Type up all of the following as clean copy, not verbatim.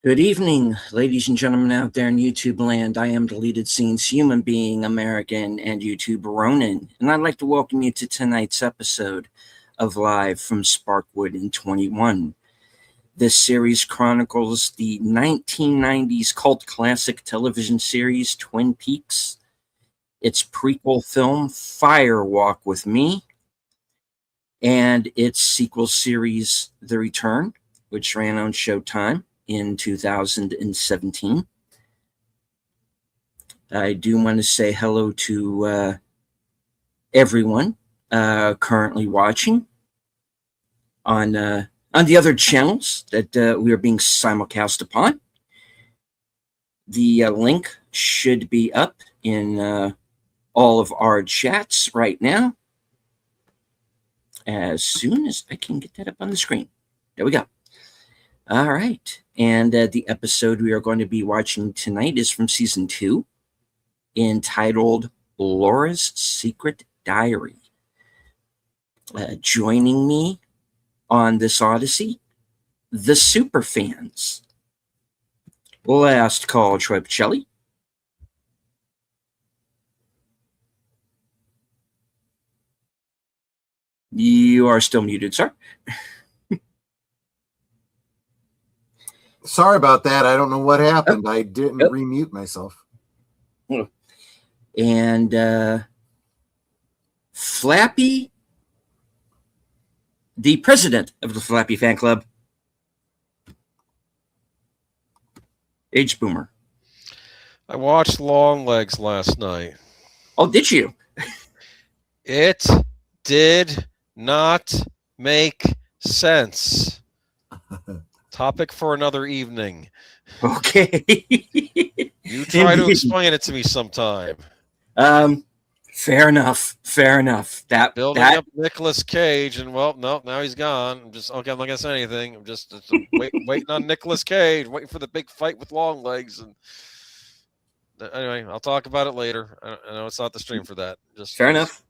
Good evening, ladies and gentlemen out there in YouTube land. I am Deleted Scenes human being, American, and YouTube Ronin, and I'd like to welcome you to tonight's episode of Live from Sparkwood in 21. This series chronicles the 1990s cult classic television series Twin Peaks, its prequel film Fire Walk with Me, and its sequel series The Return, which ran on Showtime in 2017. I do want to say hello to everyone currently watching on the other channels that we are being simulcast upon. The link should be up in all of our chats right now, as soon as I can get that up on the screen. There we go. All right, and the episode we are going to be watching tonight is from season 2, entitled Laura's Secret Diary. Joining me on this odyssey, the superfans. Last call, Troy Pacelli. You are still muted, sir. Sorry about that. I don't know what happened. I didn't remute myself. And Flappy, the president of the Flappy fan club, Age Boomer. I watched Long Legs last night. Oh, did you? It did not make sense. Topic for another evening. Okay. You try to explain it to me sometime. Fair enough. That building up Nicolas Cage, and well, no, now he's gone. I'm not gonna say anything. I'm just waiting on Nicolas Cage, waiting for the big fight with Long Legs. And anyway, I'll talk about it later. I know it's not the stream for that. Fair enough.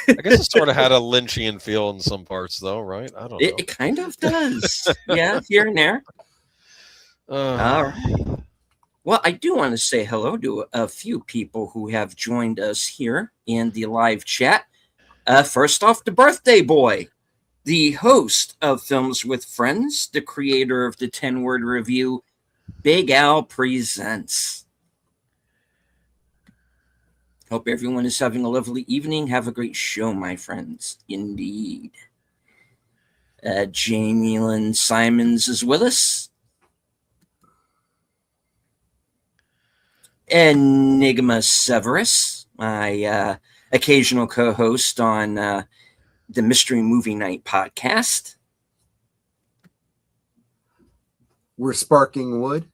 I guess it sort of had a Lynchian feel in some parts, though, right? I don't know. It kind of does. Yeah, here and there. All right. Well, I do want to say hello to a few people who have joined us here in the live chat. First off, the birthday boy, the host of Films with Friends, the creator of the 10-word review, Big Al Presents. Hope everyone is having a lovely evening. Have a great show, my friends. Indeed. Jamie Lynn Simons is with us. Enigma Severus, my occasional co-host on the Mystery Movie Night podcast. We're sparking wood.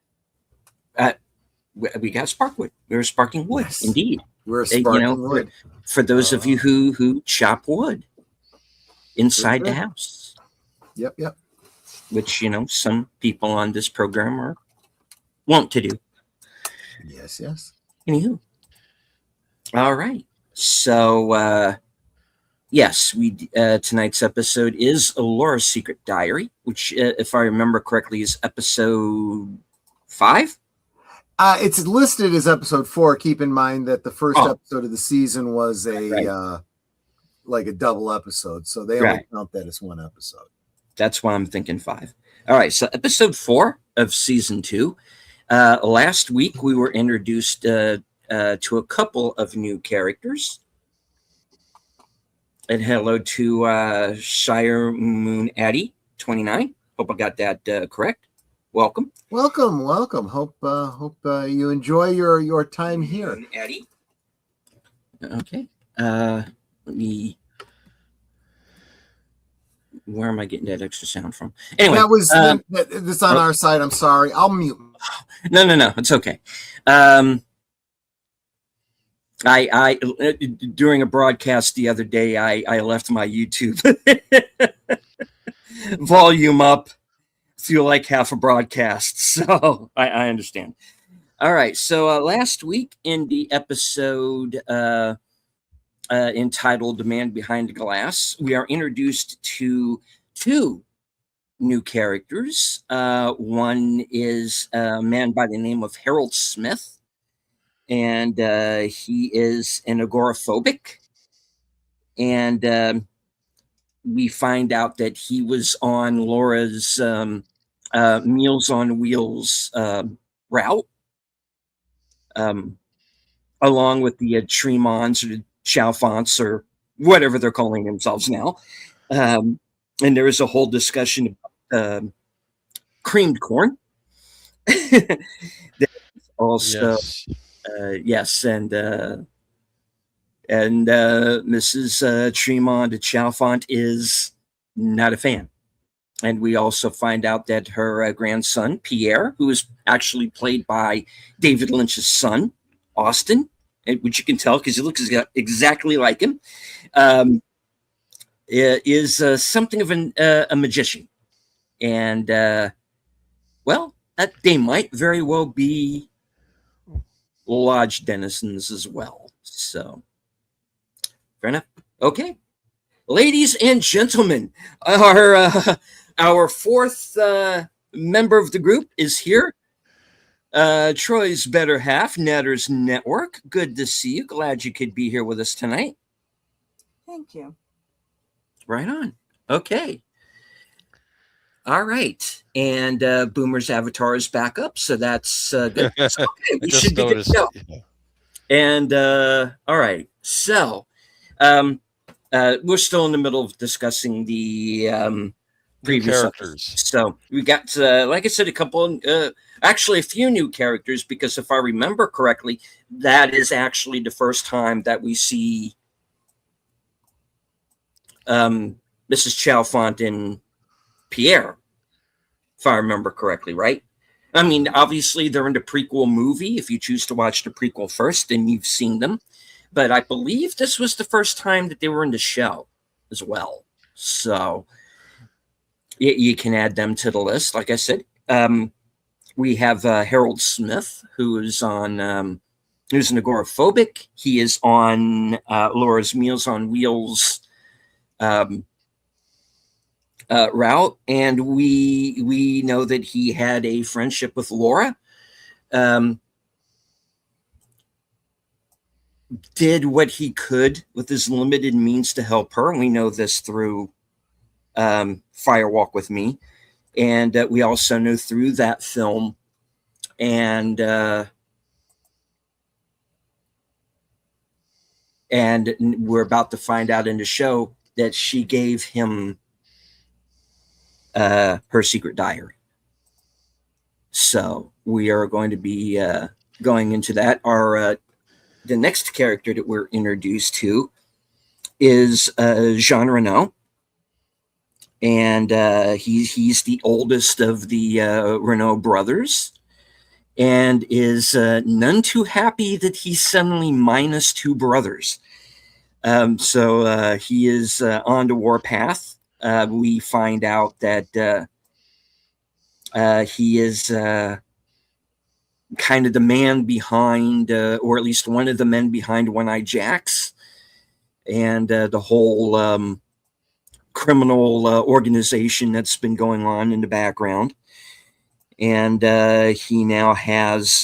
We got Sparkwood. We're sparking wood, yes. Indeed. We're sparking wood. For those of you who chop wood inside the house. Yep. Which, some people on this program are wont to do. Yes. Anywho. All right. So, yes, we tonight's episode is Laura's Secret Diary, which, if I remember correctly, is episode 5. It's listed as episode 4. Keep in mind that the first episode of the season was like a double episode, so they only count that as one episode. That's why I'm thinking 5. All right, so episode 4 of season 2. Last week we were introduced to a couple of new characters. And hello to Shire Moon Addy 29. Hope I got that correct. Welcome. Hope you enjoy your time here. Addy. Okay. Let me. Where am I getting that extra sound from? Anyway, that's on our side. I'm sorry. I'll mute. No. It's okay. I during a broadcast the other day, I left my YouTube volume up. Feel like half a broadcast, so I understand. All right, so last week in the episode entitled "The Man Behind the Glass," we are introduced to two new characters. One is a man by the name of Harold Smith, and he is an agoraphobic. And we find out that he was on Laura's Meals on Wheels route, along with the Tremons or the Chalfonts or whatever they're calling themselves now. And there is a whole discussion about creamed corn. Also, yes, and Mrs. Tremont de Chalfont is not a fan. And we also find out that her grandson, Pierre, who is actually played by David Lynch's son, Austin, which you can tell because he looks exactly like him, is something of a magician. And, well, they might very well be lodge denizens as well. So, fair enough. Okay. Ladies and gentlemen, our fourth member of the group is here. Troy's better half, Netters Network. Good to see you. Glad you could be here with us tonight. Thank you. Right on. Okay. All right. And Boomer's avatar is back up, so that's good. So, okay, we should be good to go. And all right. So we're still in the middle of discussing the previous characters. So we got, like I said, actually a few new characters, because if I remember correctly, that is actually the first time that we see Mrs. Chalfont and Pierre, if I remember correctly, right? I mean, obviously they're in the prequel movie. If you choose to watch the prequel first, then you've seen them. But I believe this was the first time that they were in the show as well. So you can add them to the list. Like I said, we have Harold Smith, who's an agoraphobic. He is on Laura's Meals on Wheels route, and we know that he had a friendship with Laura. Did what he could with his limited means to help her, and we know this through Fire Walk with Me, and we also know through that film, and we're about to find out in the show that she gave him her secret diary. So we are going to be going into that. The next character that we're introduced to is Jacques Renault, and he's the oldest of the Renault brothers, and is none too happy that he's suddenly minus two brothers. So he is on the warpath. We find out that he is kind of the man behind, or at least one of the men behind One-Eyed Jacks, and the whole criminal organization that's been going on in the background. And he now has,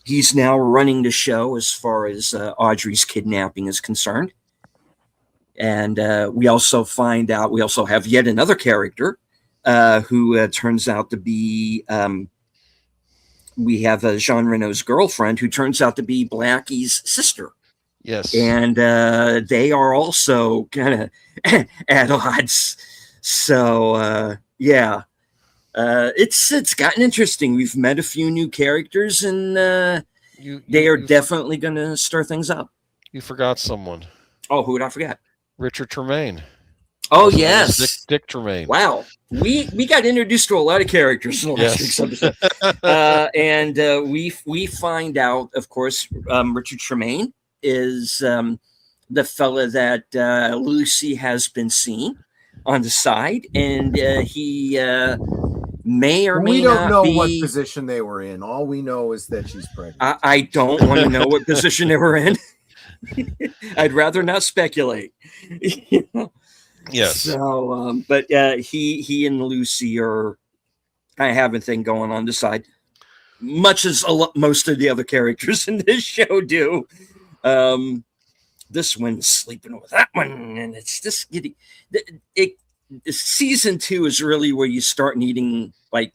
he's now running the show as far as Audrey's kidnapping is concerned. And we also find out, we also have yet another character who turns out to be, we have Jean Renault's girlfriend, who turns out to be Blackie's sister. Yes. And they are also kind of at odds. So, yeah. It's gotten interesting. We've met a few new characters, and they are definitely going to stir things up. You forgot someone. Oh, who would I forget? Richard Tremaine. Oh, yes. Dick Tremaine. Wow. We got introduced to a lot of characters in the last week's episode. And we find out, of course, Richard Tremaine is the fella that Lucy has been seeing on the side, and he may or may not be. We don't know what position they were in. All we know is that she's pregnant. I don't want to know what position they were in. I'd rather not speculate. Yes. So, but he and Lucy are kind of have a thing going on the side, much as most of the other characters in this show do. This one's sleeping with that one, and it's just getting season 2 is really where you start needing like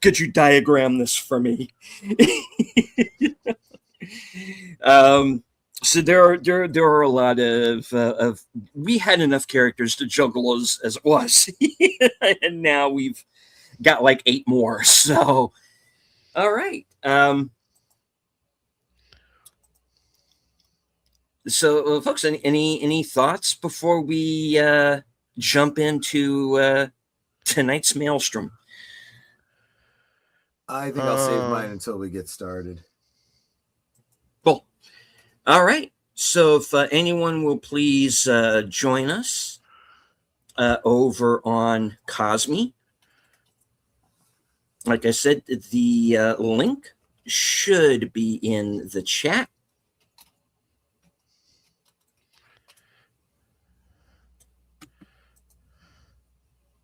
could you diagram this for me? So there are a lot of we had enough characters to juggle as it was, and now we've got like 8 more. So all right. So folks, any thoughts before we jump into tonight's maelstrom? I think I'll save mine until we get started. Cool. All right. So if anyone will please join us over on Cosme. Like I said, the link should be in the chat.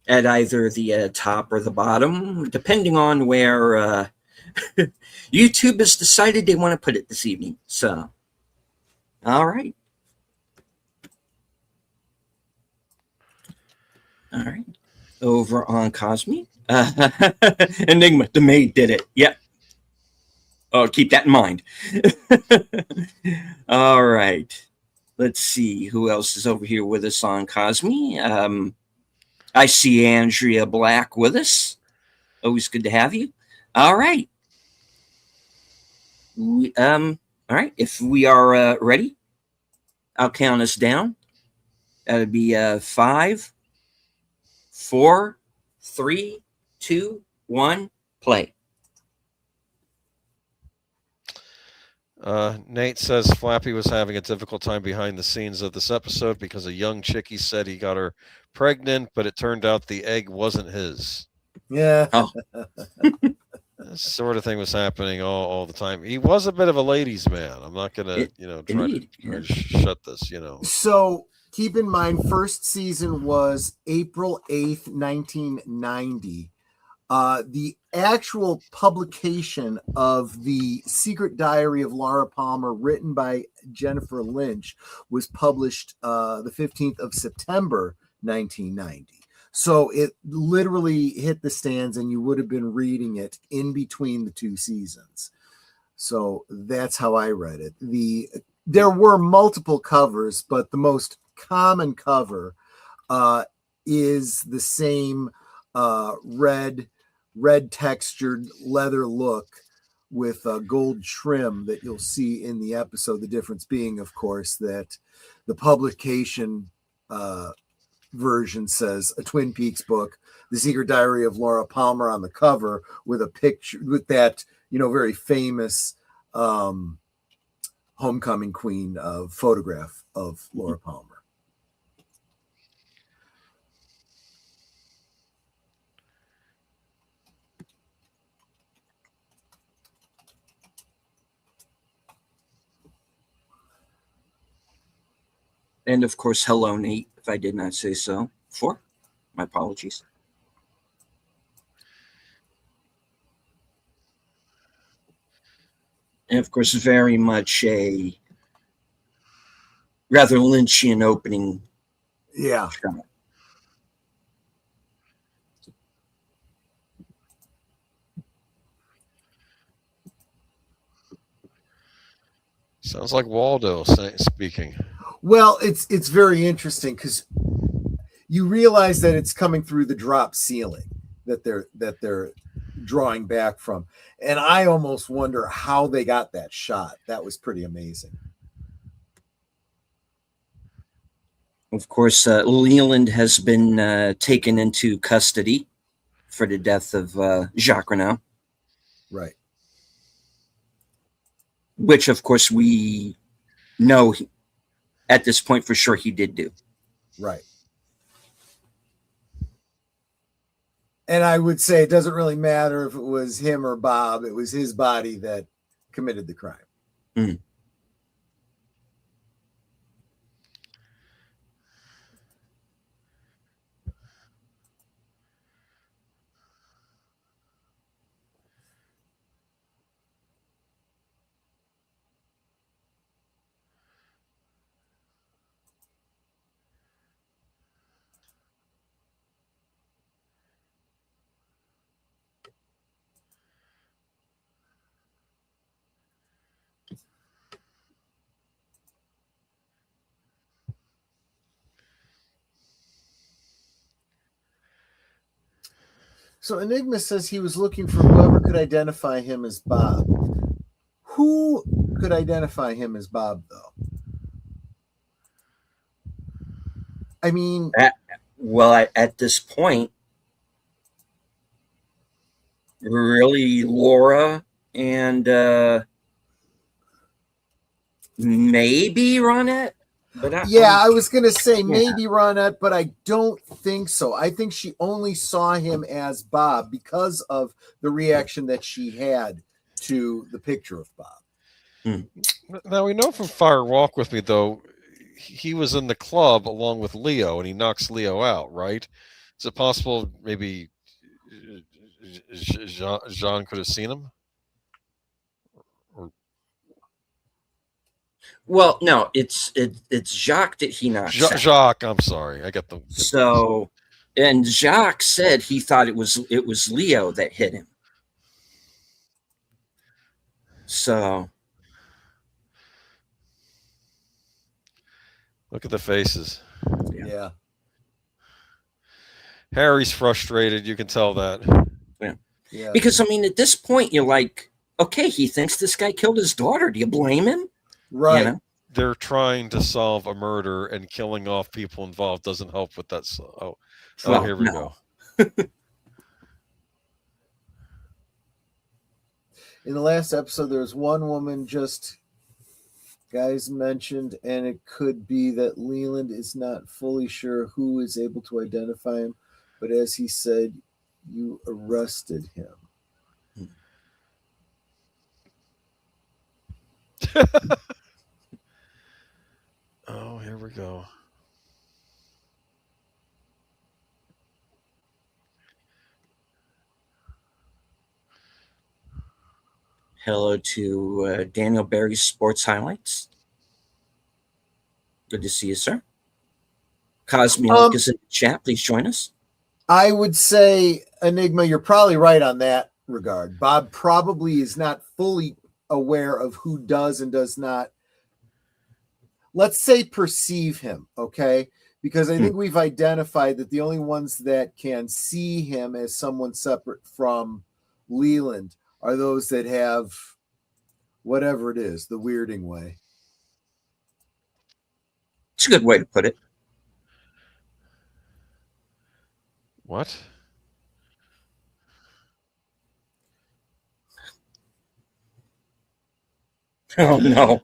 At either the top or the bottom, depending on where YouTube has decided they want to put it this evening. So, all right. All right. Over on Cosme. Enigma, the maid did it. Yep. Oh, keep that in mind. All right. Let's see who else is over here with us on Cosme. I see Andrea Black with us. Always good to have you. All right. All right. If we are ready, I'll count us down. That'll be 5, 4, 3, 2, 1, play. Nate says Flappy was having a difficult time behind the scenes of this episode because a young chickie said he got her pregnant, but it turned out the egg wasn't his. Yeah. Oh. This sort of thing was happening all the time. He was a bit of a ladies' man. I'm not gonna, try to shut this. So keep in mind, first season was April 8th, 1990. The actual publication of the Secret Diary of Laura Palmer, written by Jennifer Lynch, was published the 15th of September, 1990. So it literally hit the stands, and you would have been reading it in between the 2 seasons. So that's how I read it. There were multiple covers, but the most common cover is the same red textured leather look with gold trim that you'll see in the episode. The difference being, of course, that the publication version says a Twin Peaks book, The Secret Diary of Laura Palmer, on the cover with a picture with that, very famous homecoming queen photograph of Laura Palmer. And of course, hello, Nate, if I did not say so before. My apologies. And of course, very much a rather Lynchian opening. Yeah. Shot. Sounds like Waldo speaking. Well, it's very interesting because you realize that it's coming through the drop ceiling that they're drawing back from, and I almost wonder how they got that shot. That was pretty amazing. Of course, Leland has been taken into custody for the death of Jacques Renault. Right. Which, of course, we know at this point for sure he did do. Right. And I would say it doesn't really matter if it was him or Bob. It was his body that committed the crime. Mm. So Enigma says he was looking for whoever could identify him as Bob. Who could identify him as Bob, though? I mean, at this point, really Laura and maybe Ronette. But I was going to say maybe Ronette, but I don't think so. I think she only saw him as Bob because of the reaction that she had to the picture of Bob. Now we know from Fire Walk with Me, though, he was in the club along with Leo, and he knocks Leo out, right? Is it possible maybe Jean could have seen him? Well, no, it's Jacques that he knocks out. Jacques, I'm sorry, I got the. So, and Jacques said he thought it was Leo that hit him. So, Look at the faces. Yeah. Harry's frustrated. You can tell that. Yeah. Because I mean, at this point, you're like, okay, he thinks this guy killed his daughter. Do you blame him? Right. You know? They're trying to solve a murder, and killing off people involved doesn't help with that. Here we go. In the last episode, there was one woman just guys mentioned, and it could be that Leland is not fully sure who is able to identify him, but as he said, you arrested him. Oh, here we go. Hello to Daniel Barry's Sports Highlights. Good to see you, sir. Cosmic is in the chat. Please join us. I would say, Enigma, you're probably right on that regard. Bob probably is not fully aware of who does and does not, let's say, perceive him, okay? Because I think we've identified that the only ones that can see him as someone separate from Leland are those that have whatever it is, the weirding way. It's a good way to put it. What? Oh, no.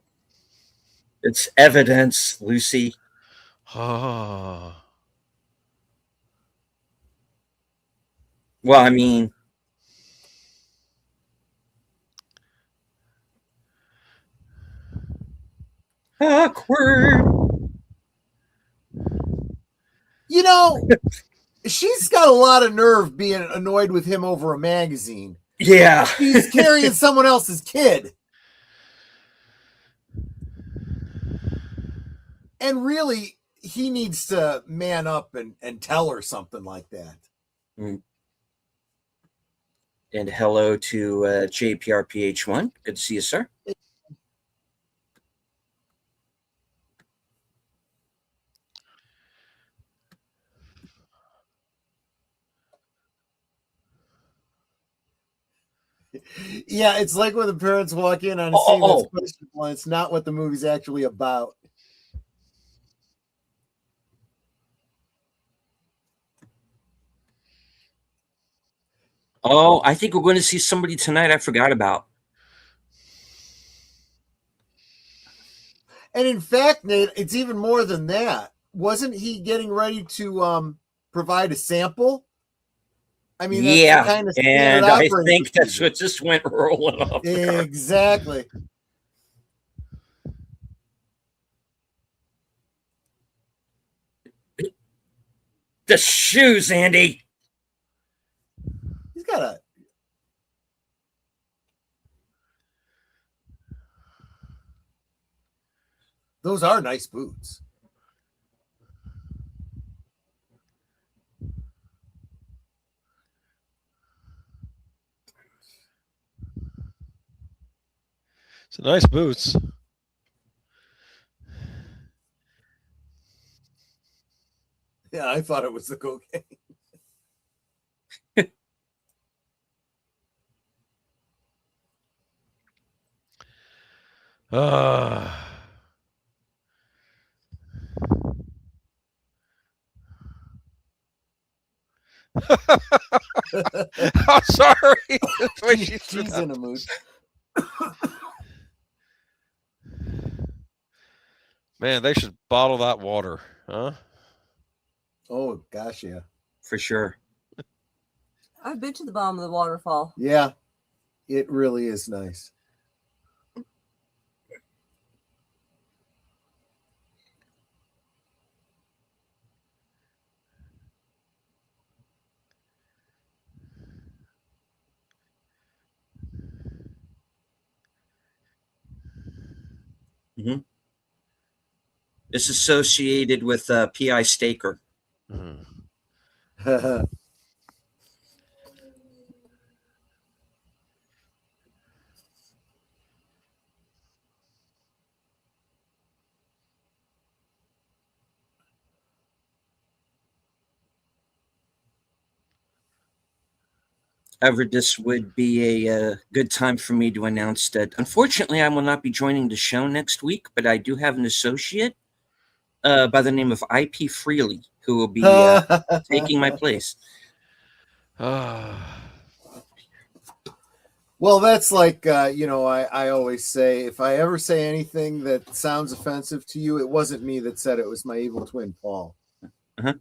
It's evidence, Lucy. Ah. Well, I mean, awkward. You know, she's got a lot of nerve being annoyed with him over a magazine. Yeah. He's carrying someone else's kid. And really, he needs to man up and tell her something like that. And hello to JPRPH1. Good to see you, sir. Yeah, it's like when the parents walk in on a scene that's questionable and it's not what the movie's actually about. Oh, I think we're going to see somebody tonight I forgot about. And in fact, Nate, it's even more than that. Wasn't he getting ready to provide a sample? I mean, that's yeah, the kind of and I think that's what just went rolling up. Exactly. The shoes, Andy. He's got a. Those are nice boots. It's nice boots. Yeah, I thought it was the cocaine. I'm sorry. The way she threw She's that. in a mood. Man, they should bottle that water, huh? Oh gosh, yeah, For sure. I've been to the bottom of the waterfall. yeah. It really is nice. Hmm. It's associated with P.I. Staker. Mhm. This would be a good time for me to announce that unfortunately I will not be joining the show next week, but I do have an associate by the name of IP Freely who will be taking my place. Well, that's like, I always say, if I ever say anything that sounds offensive to you, it wasn't me that said it. It was my evil twin, Paul. Uh-huh.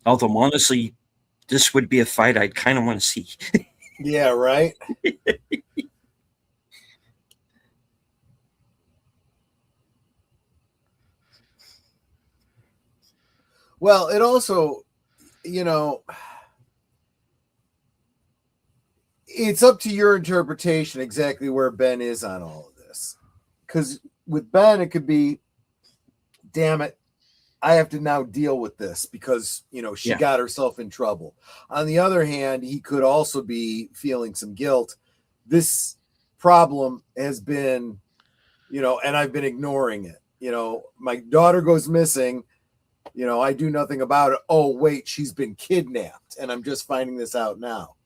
Although honestly, this would be a fight I'd kind of want to see. Yeah, right? Well, it also, it's up to your interpretation exactly where Ben is on all of this. Because with Ben, it could be, damn it, I have to now deal with this because, she Yeah. got herself in trouble. On the other hand, he could also be feeling some guilt. This problem has been, and I've been ignoring it. My daughter goes missing. I do nothing about it. Oh, wait, she's been kidnapped. And I'm just finding this out now.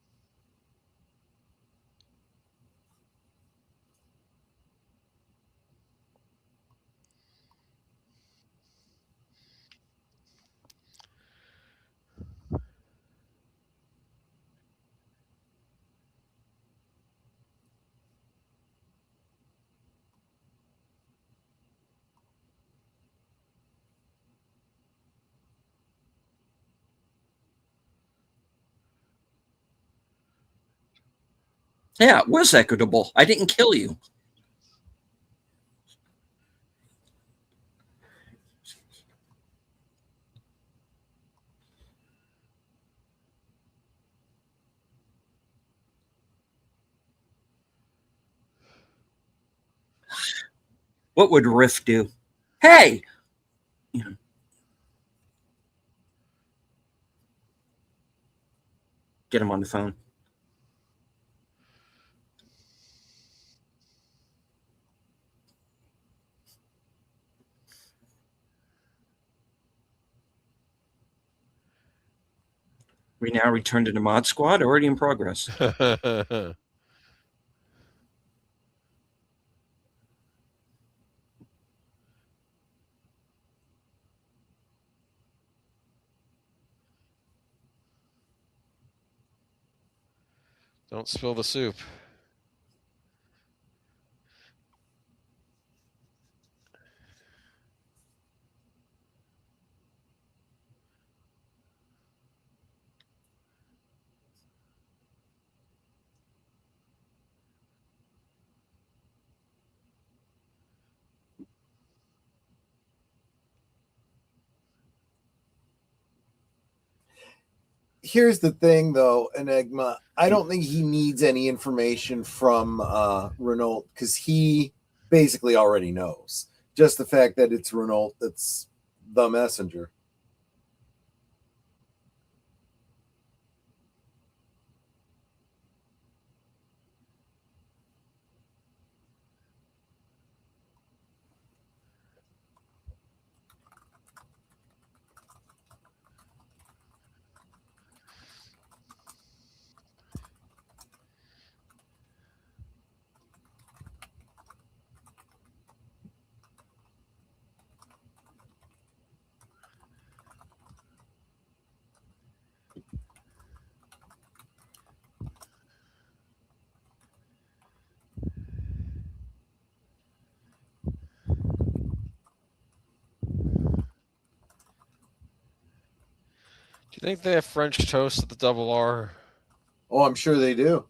Yeah, it was equitable. I didn't kill you. What would Riff do? Hey! Get him on the phone. We now return to the mod squad, already in progress. Don't spill the soup. here's the thing, though, Enigma. I don't think he needs any information from Renault because he basically already knows. Just the fact that it's Renault that's the messenger. Do you think they have French toast at the Double R? Oh, I'm sure they do.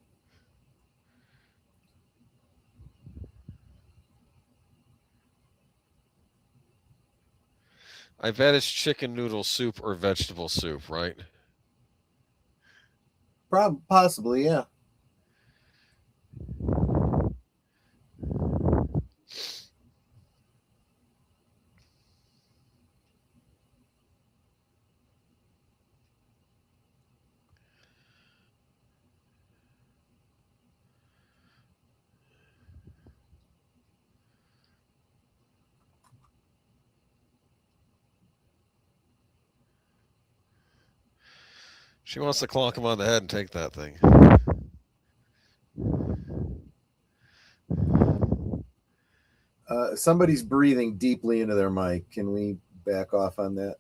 I bet it's chicken noodle soup or vegetable soup, right? Possibly, yeah. She wants to clonk him on the head and take that thing. Somebody's breathing deeply into their mic. Can we back off on that?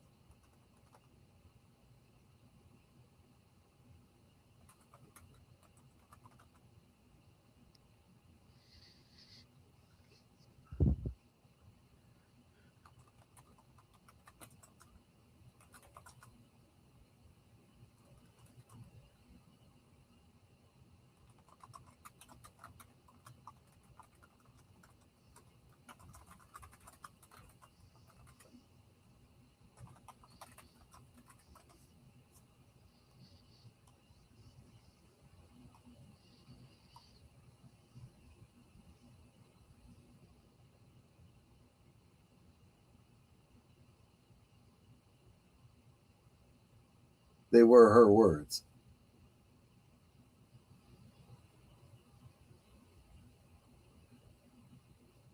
They were her words.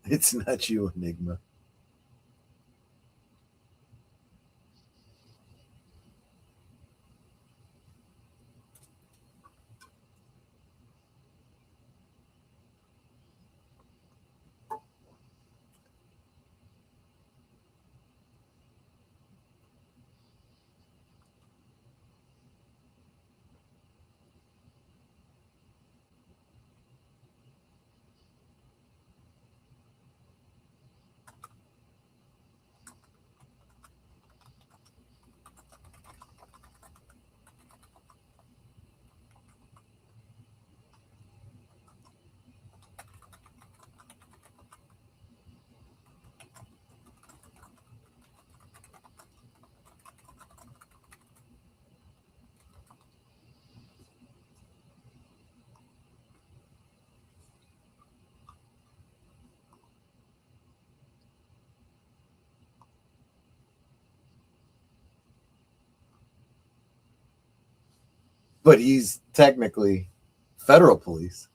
It's not you, Enigma. But he's technically federal police.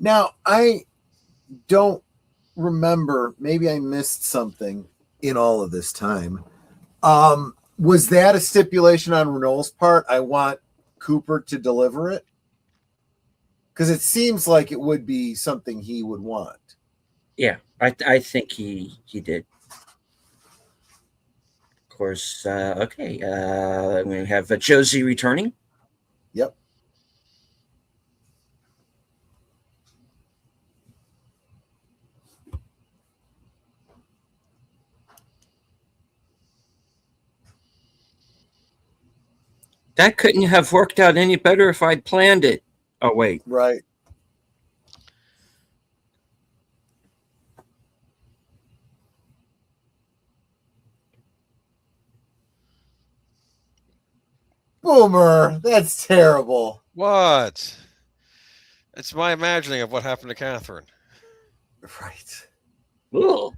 Now, I don't remember, maybe I missed something in all of this time, Was that a stipulation on Renault's part? I want Cooper to deliver it? Because it seems like it would be something he would want. Yeah, I think he did. Of course. Okay. We have Josie returning. Yep. That couldn't have worked out any better if I'd planned it. Oh, wait. Right. Boomer, that's terrible. What? It's my imagining of what happened to Catherine. Right. Ugh.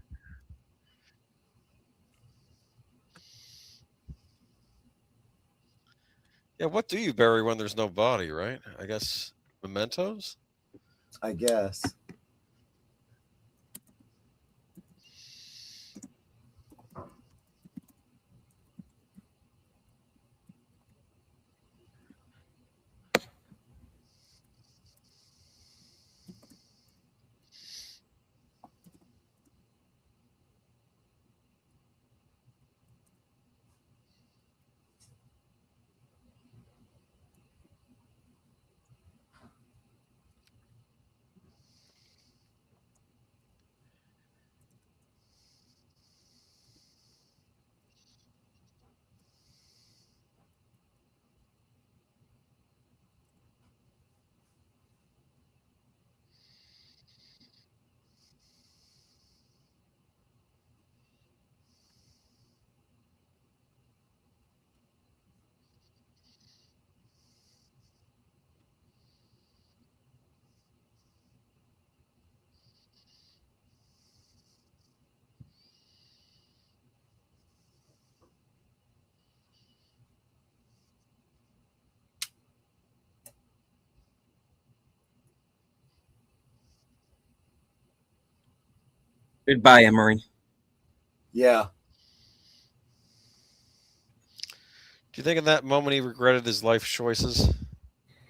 Yeah, what do you bury when there's no body, right? I guess mementos? I guess. Goodbye, Emery. Yeah. Do you think in that moment he regretted his life choices?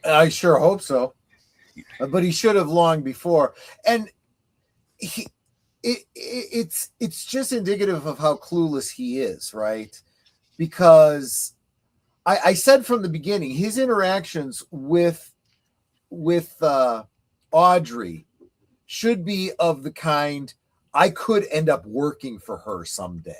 I sure hope so. But he should have long before. And it's just indicative of how clueless he is, right? Because I said from the beginning, his interactions with Audrey should be of the kind I could end up working for her someday.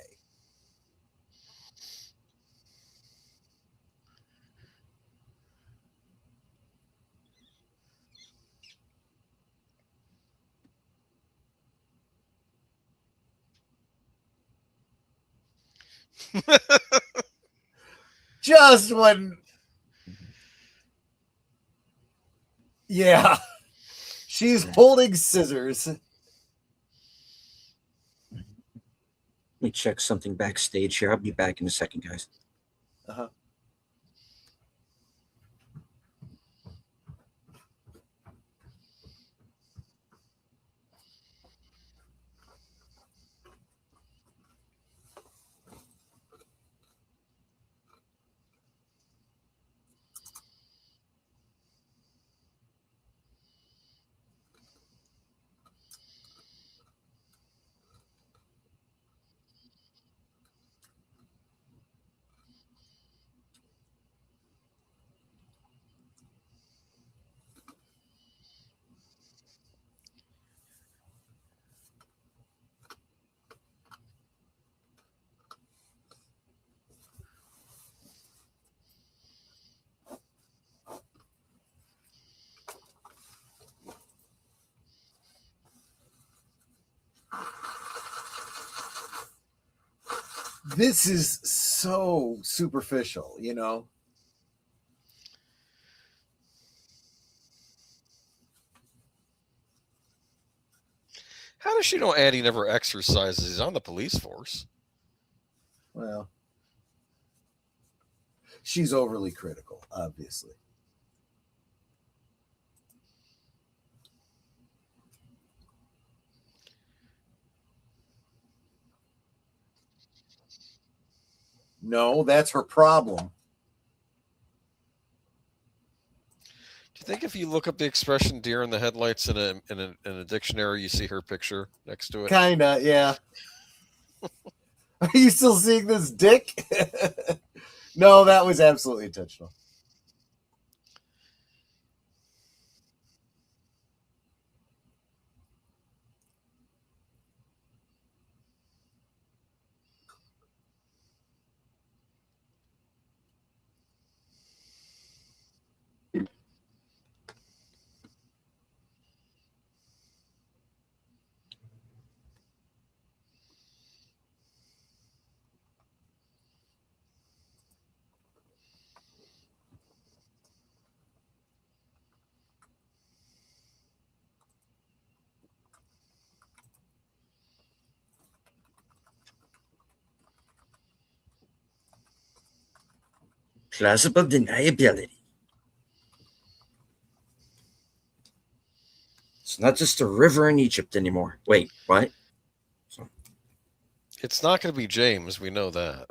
Just when, yeah, she's holding scissors. Let me check something backstage here. I'll be back in a second, guys. Uh-huh. This is so superficial, you know? How does she know Andy never exercises? He's on the police force. Well, she's overly critical, obviously. No, that's her problem. Do you think if you look up the expression "deer in the headlights" in a dictionary, you see her picture next to it? Kinda, yeah. Are you still seeing this dick? No, that was absolutely intentional. Plausible deniability. It's not just a river in Egypt anymore. Wait, what? It's not going to be James. We know that.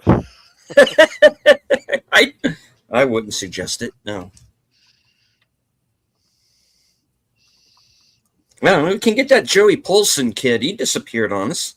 I wouldn't suggest it. No. Well, we can get that Joey Polson kid. He disappeared on us.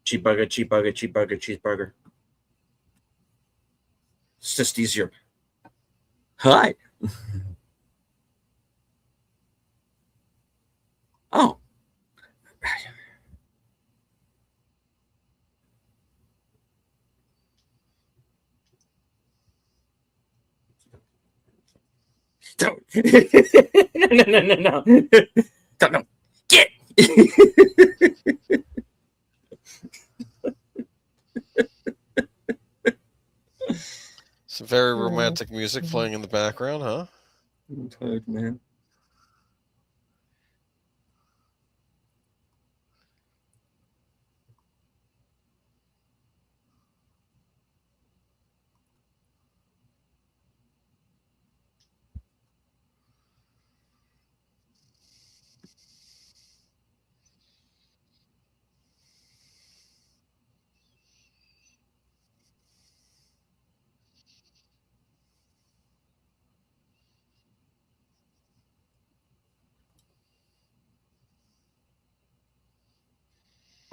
Cheeseburger, cheeseburger, cheeseburger, cheeseburger. It's just easier. Hi. Oh. Don't. No. Don't, no. Get. Some very romantic music playing in the background, huh? I'm tired, man.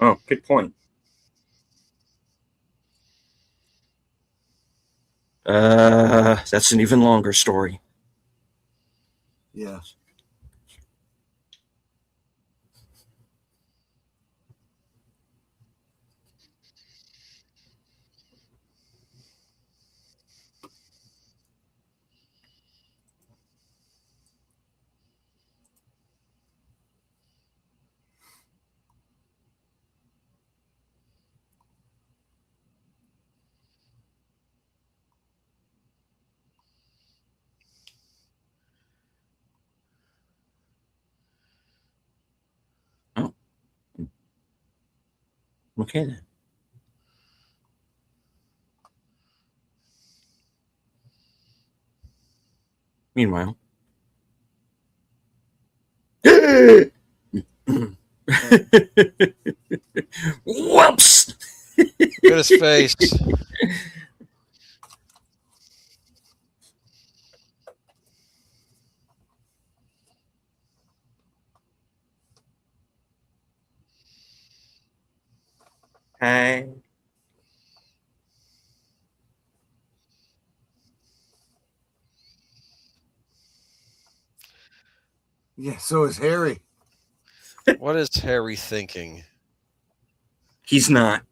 Oh, good point. That's an even longer story. Yeah. Oh. Okay then. Meanwhile. Whoops! Look at his face. Hi. Yeah, so is Harry. What is Harry thinking? He's not.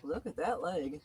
Look at that leg.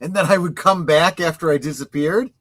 And then I would come back after I disappeared.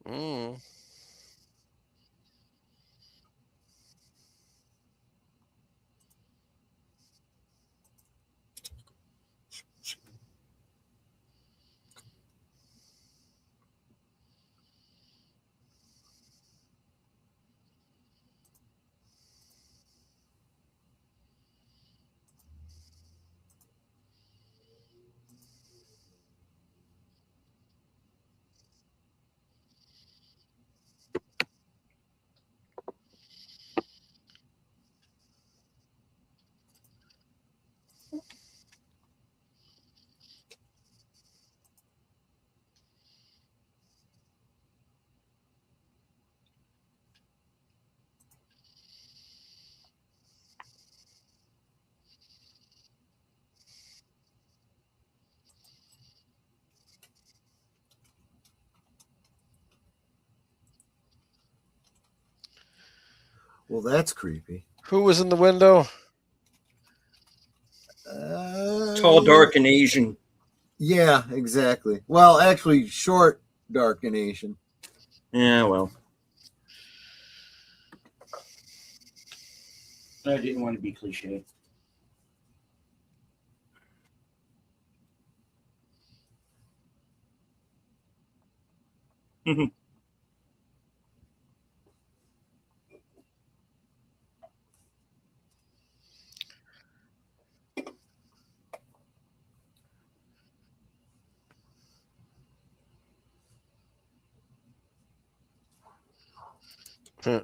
Mm. Well, that's creepy. Who was in the window? Tall, dark, and Asian. Yeah, exactly. Well, actually, short, dark, and Asian. Yeah, well. I didn't want to be cliche. Huh.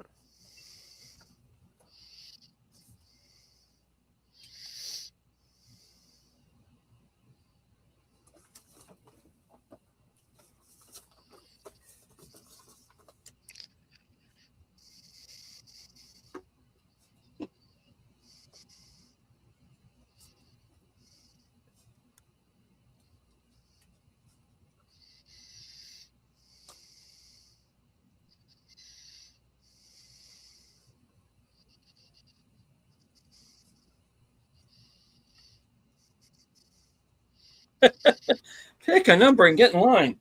Pick a number and get in line.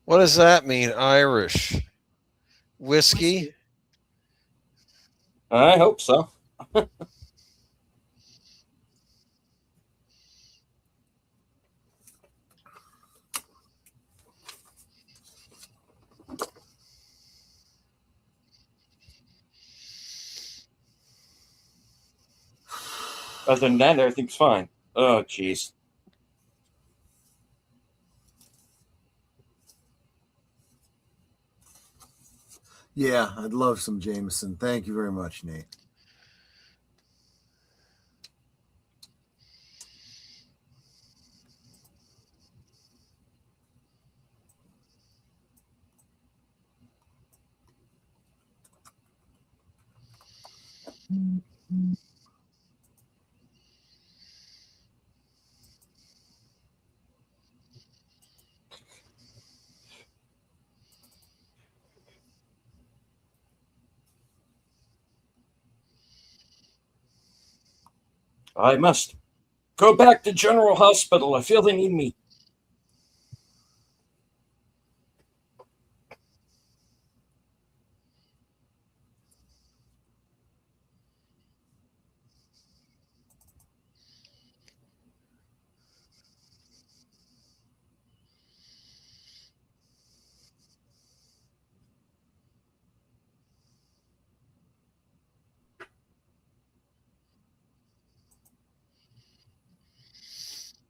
What does that mean? Irish whiskey? I hope so. Other than that, everything's fine. Oh, jeez. Yeah, I'd love some Jameson. Thank you very much, Nate. I must go back to General Hospital. I feel they need me.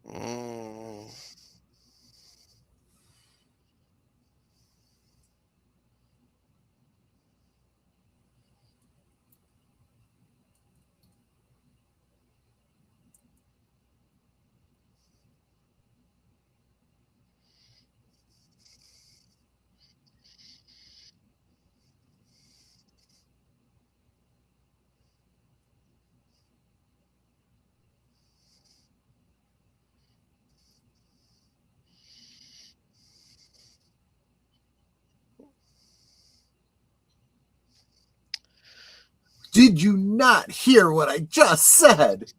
Mm. Did you not hear what I just said?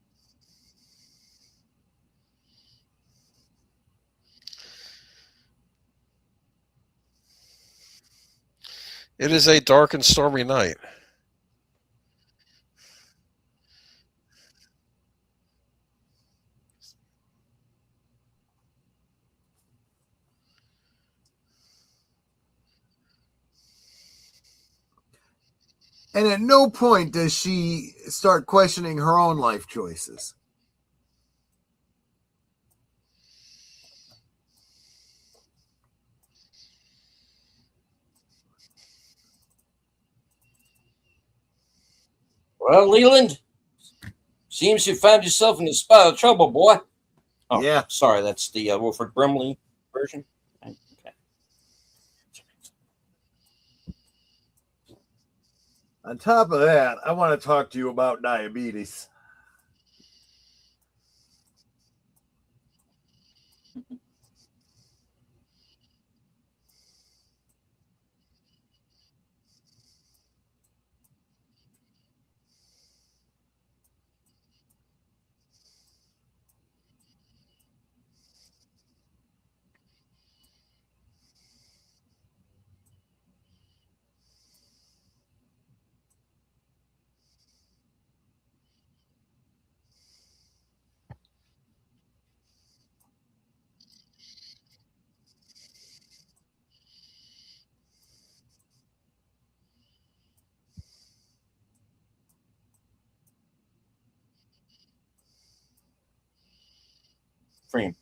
It is a dark and stormy night. And at no point does she start questioning her own life choices. Well, Leland, seems you found yourself in a spot of trouble, boy. Oh, Yeah. Sorry, that's the Wilford Brimley version. Okay. On top of that, I want to talk to you about diabetes. Frame.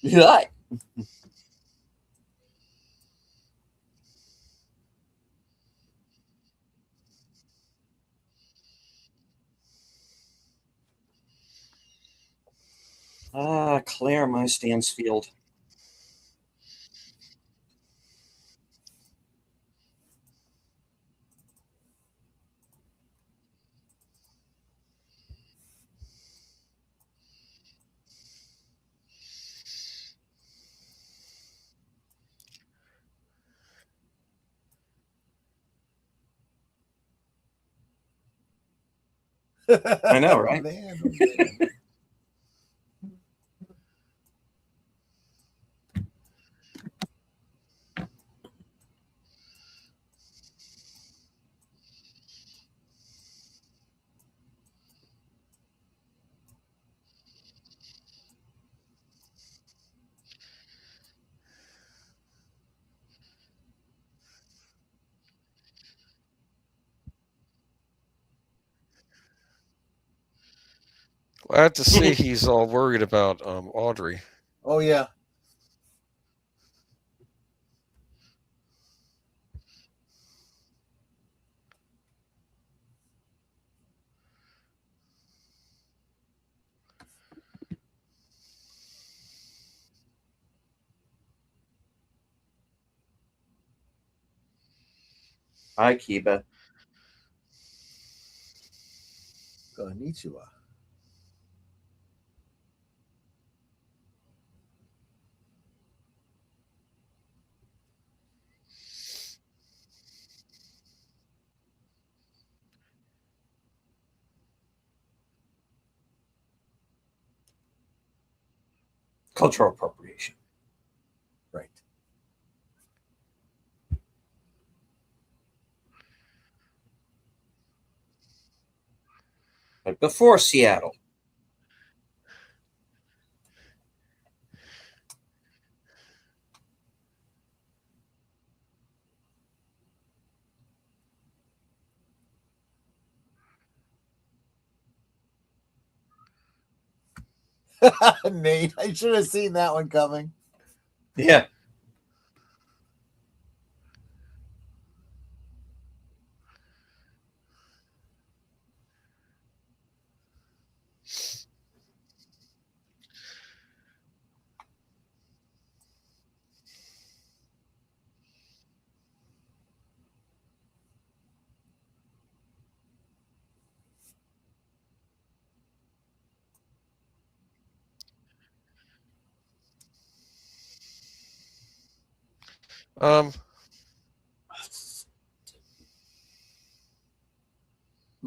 Yeah. Claire, my Stansfield. I know, right? Man, oh man. Glad to see he's all worried about Audrey. Oh yeah. Hi, Kiba. Konnichiwa. Cultural appropriation. Right. But before Seattle. Nate, I should have seen that one coming. Yeah.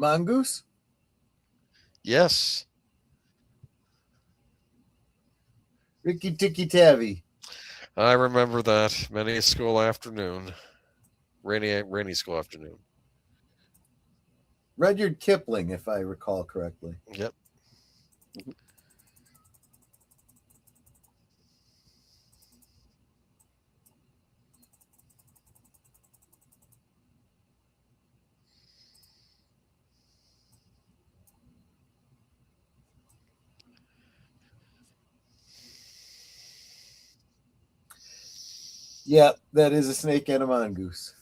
Mongoose? Yes. Ricky Tikki Tavi. I remember that. Many a school afternoon. Rainy school afternoon. Rudyard Kipling, if I recall correctly. Yep. Yeah, that is a snake and a mongoose.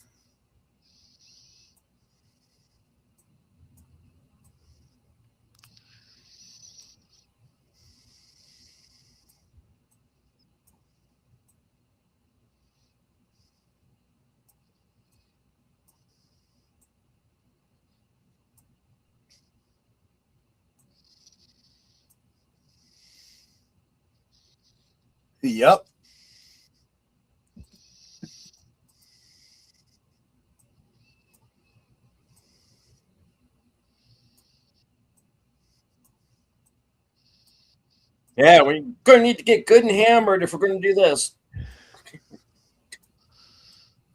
Yep. Yeah, we're going to need to get good and hammered if we're going to do this.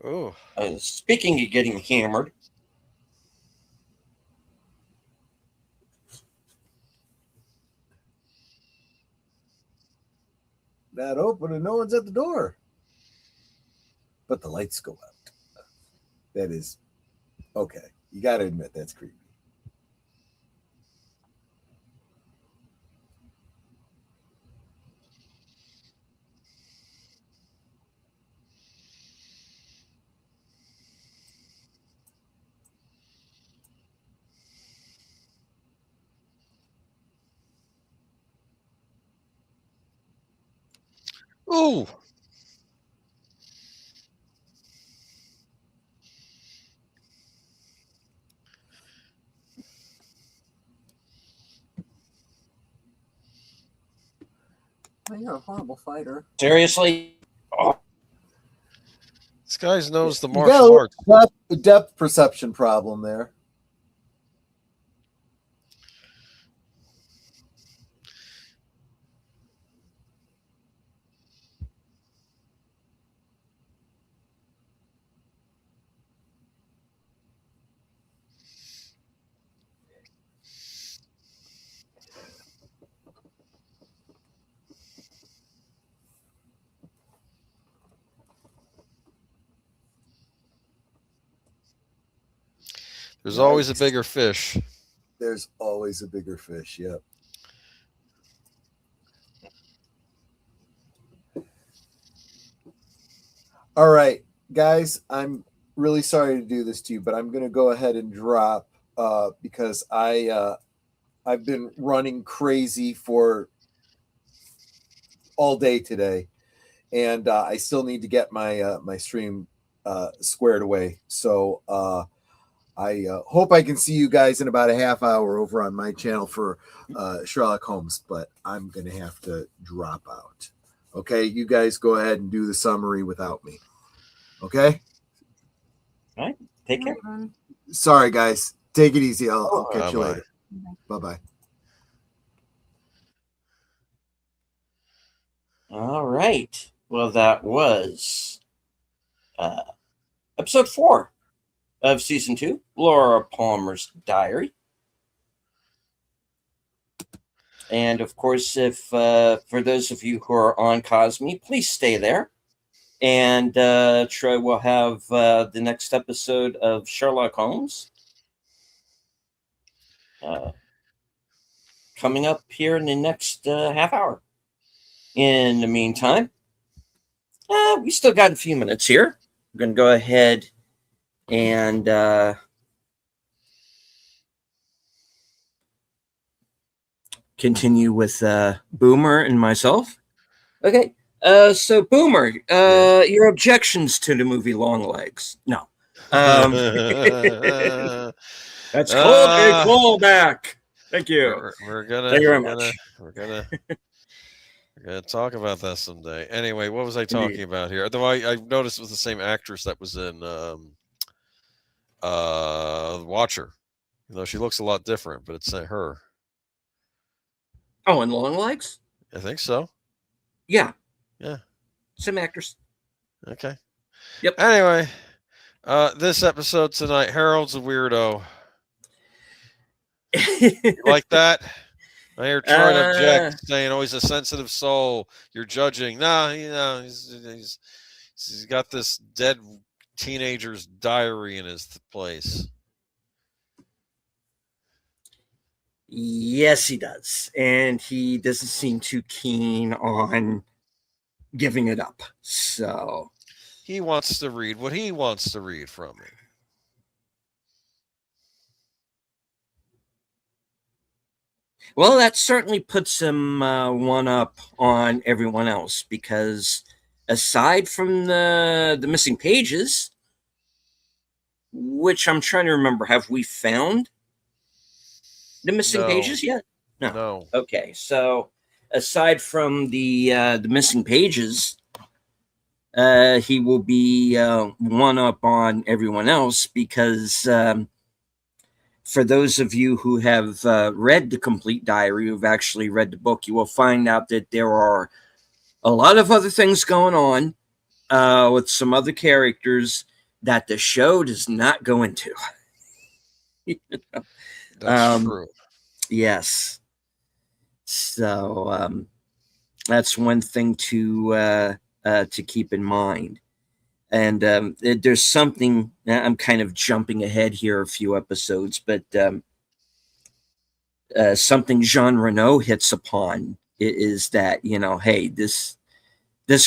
Oh. Speaking of getting hammered, Not open and no one's at the door. But the lights go out. That is okay. You got to admit that's creepy. Ooh. Well, you're a horrible fighter. seriously? Oh, This guy knows the You got a martial little arts. depth perception problem there. There's always a Yikes. bigger fish. There's always a bigger fish. Yep. All right, guys, I'm really sorry to do this to you, but I'm going to go ahead and drop because I've been running crazy for all day today, and I still need to get my my stream squared away. So I hope I can see you guys in about a half hour over on my channel for Sherlock Holmes, but I'm going to have to drop out. Okay, you guys go ahead and do the summary without me. Okay? All right. Take care. Sorry, guys. Take it easy. I'll catch you Bye-bye. later. Bye-bye. All right. Well, that was episode 4 of season 2, Laura Palmer's Diary. And of course, if for those of you who are on Cosme, please stay there. And Troy will have the next episode of Sherlock Holmes coming up here in the next half hour. In the meantime, we still got a few minutes here. We're going to go ahead and continue with Boomer and myself. Okay. So Boomer, your objections to the movie Longlegs? No. That's called a callback. Thank you. We're gonna. Thank you very we're much. gonna talk about that someday. Anyway, what was I talking about here? Though I noticed it was the same actress that was in Watcher. Though she looks a lot different, but it's her. Oh, and Longlegs? I think so. Yeah. Yeah. Same actress. Okay. Yep. Anyway, this episode tonight, Harold's a weirdo. You like that? I hear Troy object, saying, "Oh, he's a sensitive soul. You're judging." No, he's got this dead teenager's diary in his place. Yes, he does. And he doesn't seem too keen on giving it up. So he wants to read what he wants to read from it. Well, that certainly puts him one up on everyone else, because aside from the missing pages, which I'm trying to remember, have we found the missing pages yet? No. Okay, so aside from the missing pages, he will be one up on everyone else, because for those of you who have read the complete diary, who've actually read the book, you will find out that there are a lot of other things going on with some other characters that the show does not go into. You know? That's true. Yes. So that's one thing to keep in mind. And there's something, I'm kind of jumping ahead here a few episodes, but something Jacques Renault hits upon is that, hey, this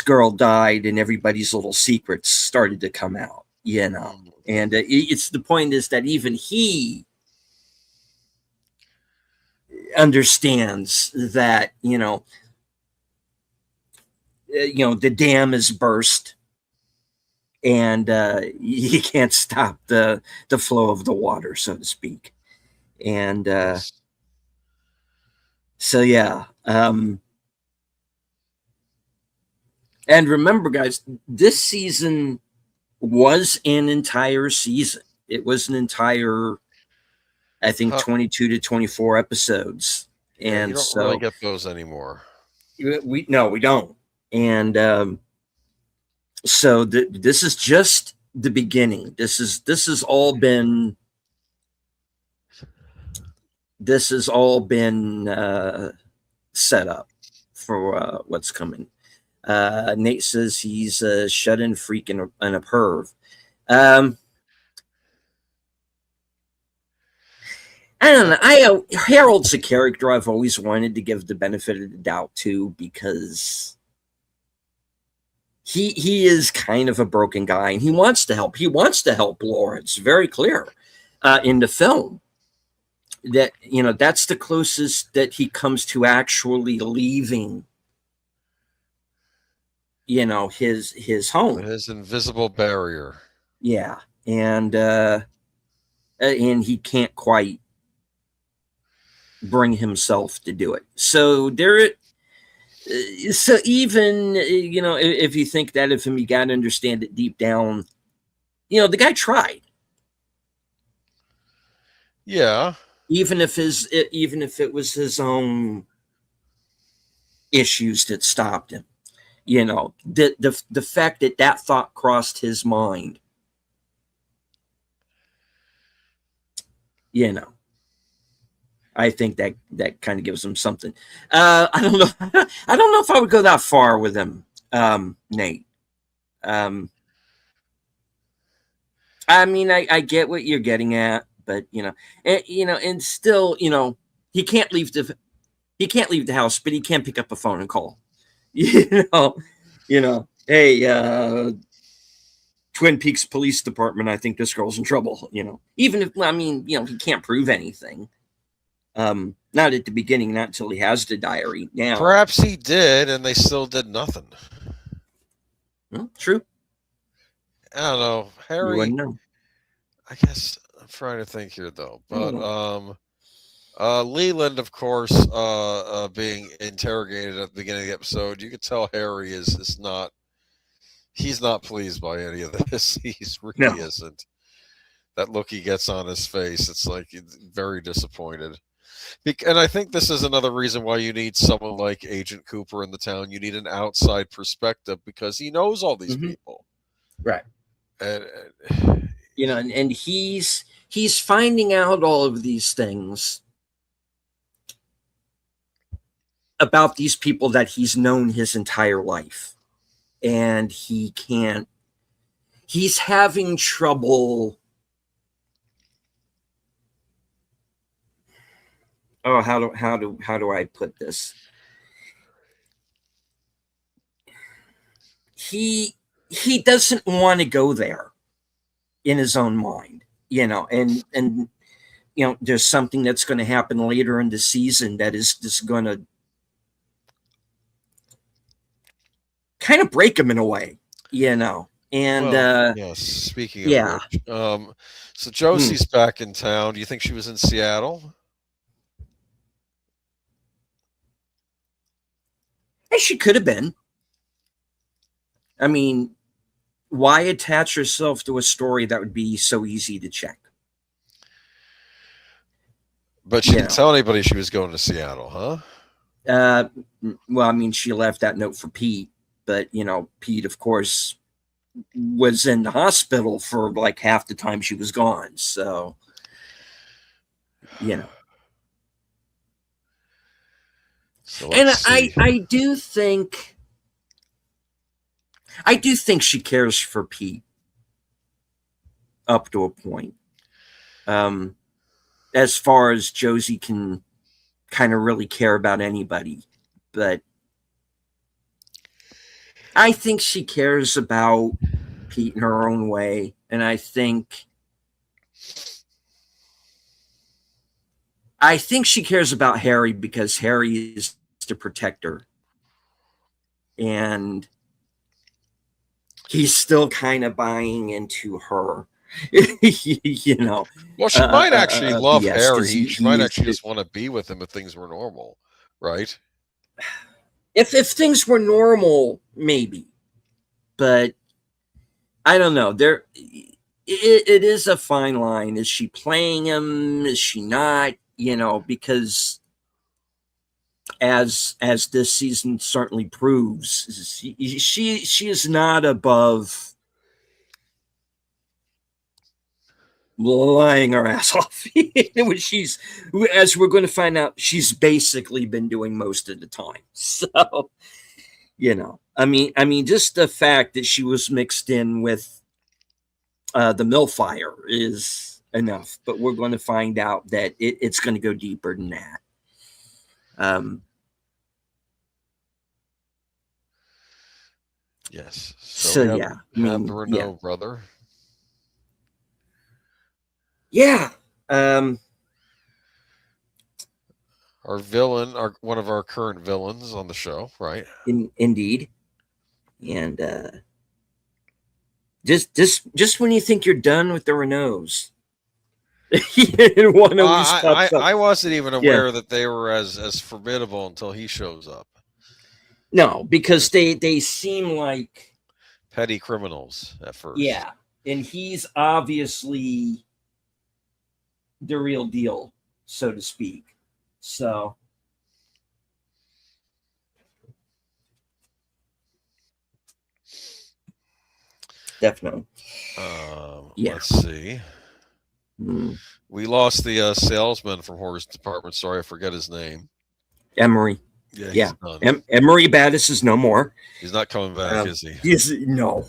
girl died and everybody's little secrets started to come out, and it's the point is that even he understands that, the dam is burst. And you can't stop the flow of the water, so to speak. And so, yeah. And remember, guys, this season was an entire season. It was an entire, I think, 22 to 24 episodes. And you don't so really get those anymore. We don't. And so this is just the beginning. This has all been set up for what's coming. Nate says he's a shut-in freak and a perv. I don't know. Harold's a character I've always wanted to give the benefit of the doubt to, because he is kind of a broken guy, and he wants to help. He wants to help Laura. It's very clear in the film that, you know, that's the closest that he comes to actually leaving, you know, his home, His invisible barrier. yeah, and he can't quite bring himself to do it. So there, so even, you know, if you think that of him, you got to understand it deep down. You know, the guy tried. Yeah. Even if it was his own issues that stopped him, you know, the fact that that thought crossed his mind, you know, I think that kind of gives him something. I don't know. I don't know if I would go that far with him, Nate. I mean, I get what you're getting at, but you know, and still, you know, he can't leave the house, but he can pick up a phone and call. You know, hey, Twin Peaks Police Department, I think this girl's in trouble. You know, even if, I mean, you know, he can't prove anything. Not at the beginning, not until he has the diary. Now, Perhaps he did, and they still did nothing. True. I don't know, You Harry. wouldn't know. I guess I'm trying to think here, though. But Leland, of course, being interrogated at the beginning of the episode, you could tell Harry is not. He's not pleased by any of this. He's really isn't. That look he gets on his face, it's like he's very disappointed. And I think this is another reason why you need someone like Agent Cooper in the town. You need an outside perspective because he knows all these people. Right. And you know, and he's finding out all of these things about these people that he's known his entire life. And he's having trouble. Oh, how do I put this? He doesn't want to go there in his own mind, you know, and you know, there's something that's going to happen later in the season that is just going to kind of break him in a way, you know. And yes, speaking of which, so Josie's back in town. Do you think she was in Seattle? She could have been. I mean, why attach yourself to a story that would be so easy to check? But she didn't tell anybody she was going to Seattle, huh? Well, I mean, she left that note for Pete, but, you know, Pete, of course, was in the hospital for like half the time she was gone. So, you know. So and I do think she cares for Pete up to a point. As far as Josie can kind of really care about anybody, but I think she cares about Pete in her own way, and I think she cares about Harry because Harry is the protector, and he's still kind of buying into her. You know, well, she might actually love Harry. She might actually just want to be with him if things were normal, right? If things were normal, maybe, but I don't know. It is a fine line. Is she playing him? Is she not? You know, because as this season certainly proves, she is not above lying her ass off. She's, as we're going to find out, she's basically been doing most of the time. So, you know, I mean, just the fact that she was mixed in with the mill fire is enough. But we're going to find out that it's going to go deeper than that. Yes. So we have, yeah, I have mean, the Renault brother. yeah. Our villain, one of our current villains on the show, right? Indeed. And just when you think you're done with the Renaults, one always pops up. I wasn't even Yeah. aware that they were as formidable until he shows up. No, because they seem like Petty criminals at first. yeah, and he's obviously the real deal, so to speak. So definitely. Yeah. Let's see. We lost the salesman from Horror's department. Sorry, I forget his name. Emery. Yeah. Emery Battis is no more. He's not coming back, is he? No.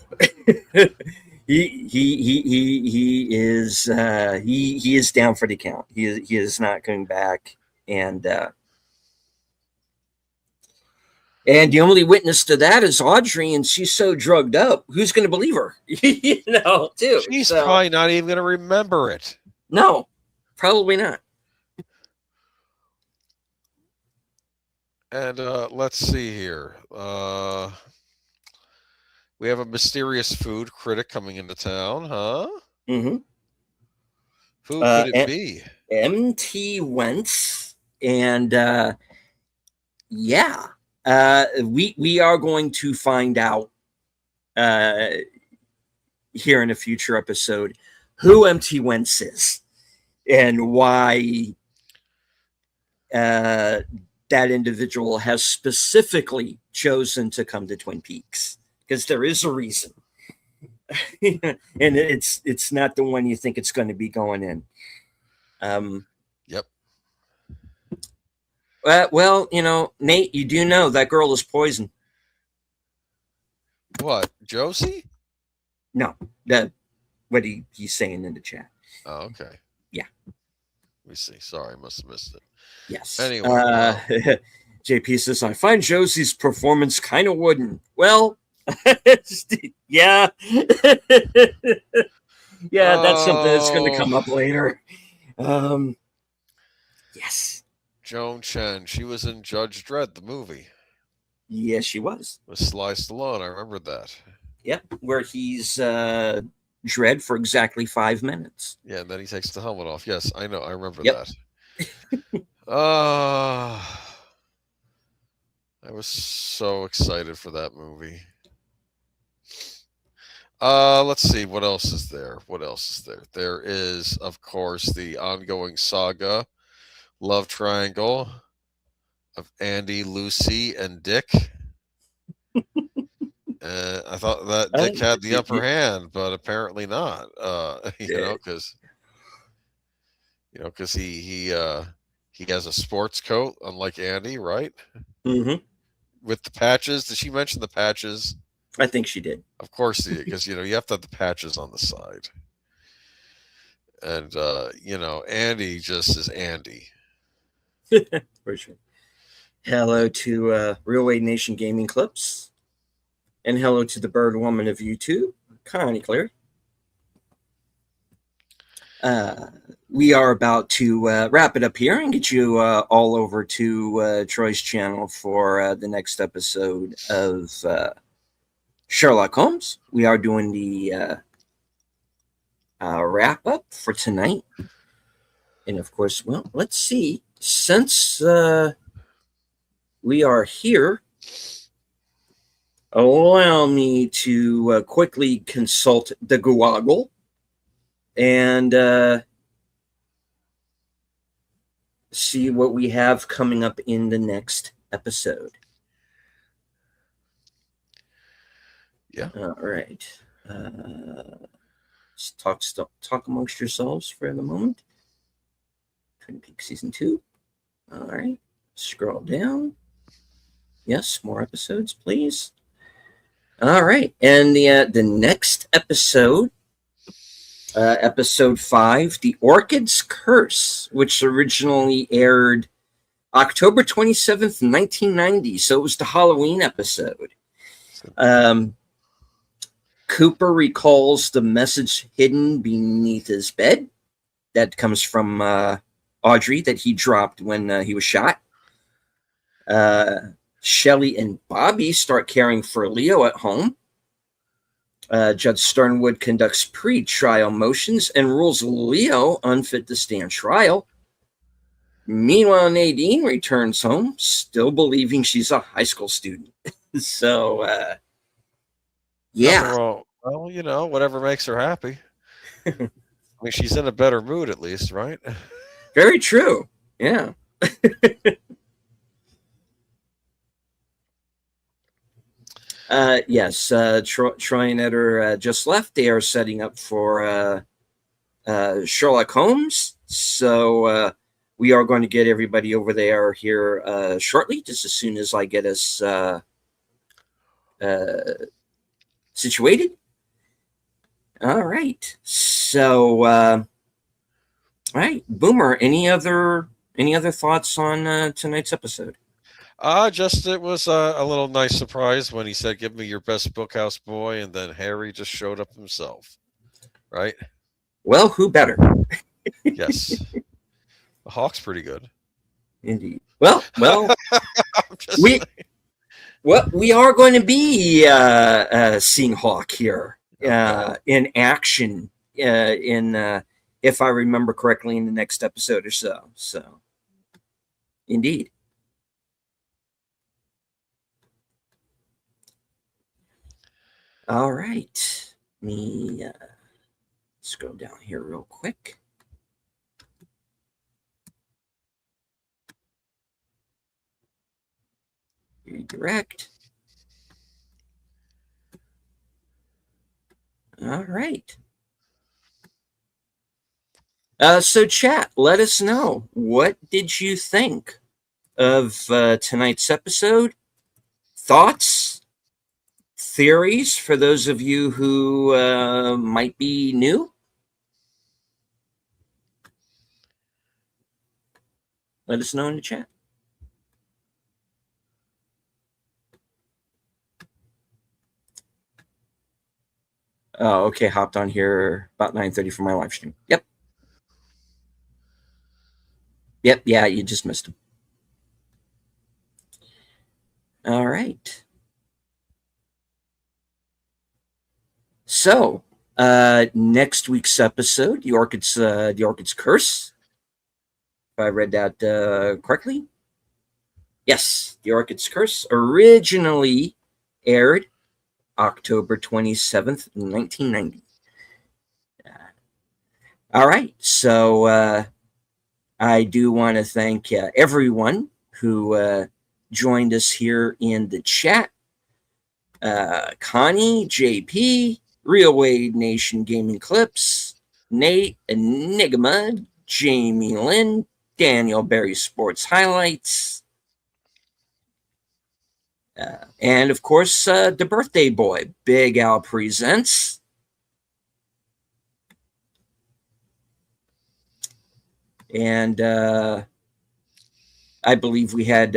he is he is down for the count. He is not coming back, and the only witness to that is Audrey, and she's so drugged up. Who's going to believe her? Too. She's probably not even going to remember it. No, probably not. And let's see here. We have a mysterious food critic coming into town, huh? Mm-hmm. Who could it be? MT Wentz, and yeah, we are going to find out here in a future episode who MT Wentz is and why that individual has specifically chosen to come to Twin Peaks, because there is a reason. And it's not the one you think it's going to be going in. Yep. Well, Nate, you do know that girl is poison. What, Josie? No, what he's saying in the chat. Oh, okay. Yeah. Let me see. Sorry, I must have missed it. Yes. Anyway. JP says, I find Josie's performance kind of wooden. Well, yeah. Yeah, that's something that's going to come up later. Yes. Joan Chen. She was in Judge Dredd, the movie. Yes, she was. With Sly Stallone. I remember that. Yep, where he's Dredd for exactly 5 minutes. Yeah, and then he takes the helmet off. Yes, I know. I remember Yep. that. I was so excited for that movie. Let's see. What else is there? There is, of course, the ongoing saga, love triangle of Andy, Lucy, and Dick. I thought that Dick had the upper hand, but apparently not. Because he has a sports coat, unlike Andy, right? Mm-hmm. With the patches. Did she mention the patches? I think she did. Of course, because you have to have the patches on the side. And Andy just is Andy. For sure. Hello to Real Wade Nation Gaming Clips. And hello to the Bird Woman of YouTube, Connie Clear. We are about to wrap it up here and get you all over to Troy's channel for the next episode of Sherlock Holmes. We are doing the wrap up for tonight. And of course, well, let's see. Since we are here, allow me to quickly consult the Google and see what we have coming up in the next episode. Yeah. All right. Let's talk amongst yourselves for the moment. Twin Peaks Season 2. All right. Scroll down. Yes, more episodes, please. All right. And the next episode, episode 5, The Orchid's Curse, which originally aired October 27th, 1990. So it was the Halloween episode. Cooper recalls the message hidden beneath his bed. That comes from Audrey that he dropped when he was shot. Shelley and Bobby start caring for Leo at home. Judge Sternwood conducts pre-trial motions and rules Leo unfit to stand trial. Meanwhile, Nadine returns home, still believing she's a high school student. So, yeah. Nothing wrong. Well, you know, whatever makes her happy. I mean, she's in a better mood at least, right? Very true. Yeah. Yes, Troy and Ed are just left. They are setting up for Sherlock Holmes. So we are going to get everybody over there here shortly, just as soon as I get us situated. All right. So, all right, Boomer. Any other thoughts on tonight's episode? Just it was a little nice surprise when he said, "Give me your best Bookhouse Boy," and then Harry just showed up himself. Right? Well, who better? Yes. The Hawk's pretty good. Indeed. Well, we we are going to be seeing Hawk here in action in if I remember correctly, in the next episode or so. So, indeed. All right. Let me scroll down here real quick. Redirect. All right. So chat, let us know, what did you think of tonight's episode? Thoughts, theories for those of you who might be new? Let us know in the chat. Oh, okay. Hopped on here about 9:30 for my live stream. Yep. Yeah, you just missed him. All right. So, next week's episode, the Orchid's Curse. If I read that correctly. Yes, the Orchid's Curse originally aired October 27th, 1990. All right, so I do want to thank everyone who joined us here in the chat. Connie, JP, Real Wade Nation Gaming Clips, Nate, Enigma, Jamie Lynn, Daniel Berry Sports Highlights, and of course, the birthday boy, Big Al Presents. And I believe we had,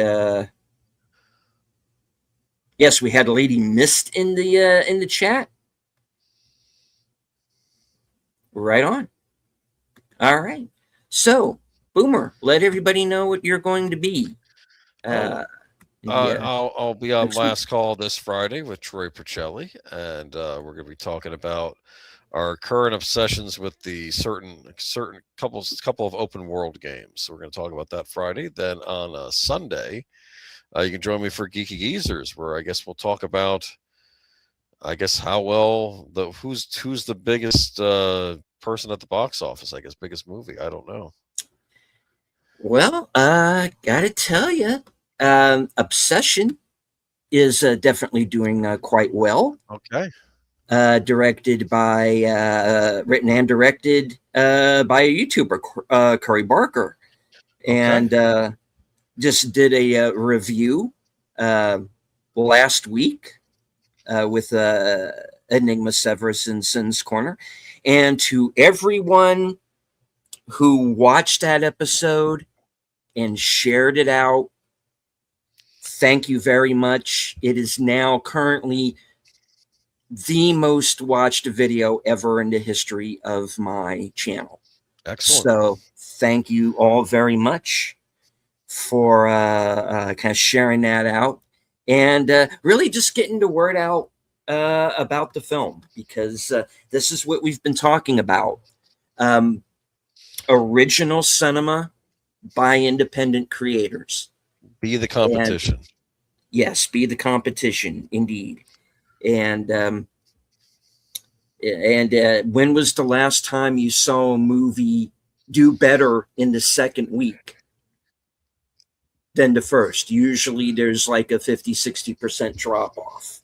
yes, we had Lady Mist in the chat. Right on. All right. So, Boomer, let everybody know what you're going to be. I'll be on Last Call this Friday with Troy Pacelli, and we're going to be talking about our current obsessions with the certain couple of open world games. So we're going to talk about that Friday. Then on Sunday, you can join me for Geeky Geezers, where I guess we'll talk about, how well who's the biggest person at the box office. I guess biggest movie. I don't know. Well, gotta tell you, Obsession is definitely doing quite well. Okay. Directed by, written and directed by a YouTuber, Curry Barker. And just did a review last week with Enigma Severus in Sin's Corner. And to everyone who watched that episode and shared it out, thank you very much. It is now currently the most watched video ever in the history of my channel. Excellent. So thank you all very much for kind of sharing that out, and really just getting the word out about the film, because this is what we've been talking about. Original cinema by independent creators. Be the competition. And, yes, be the competition, indeed. And when was the last time you saw a movie do better in the second week than the first? Usually there's like a 50-60% drop off,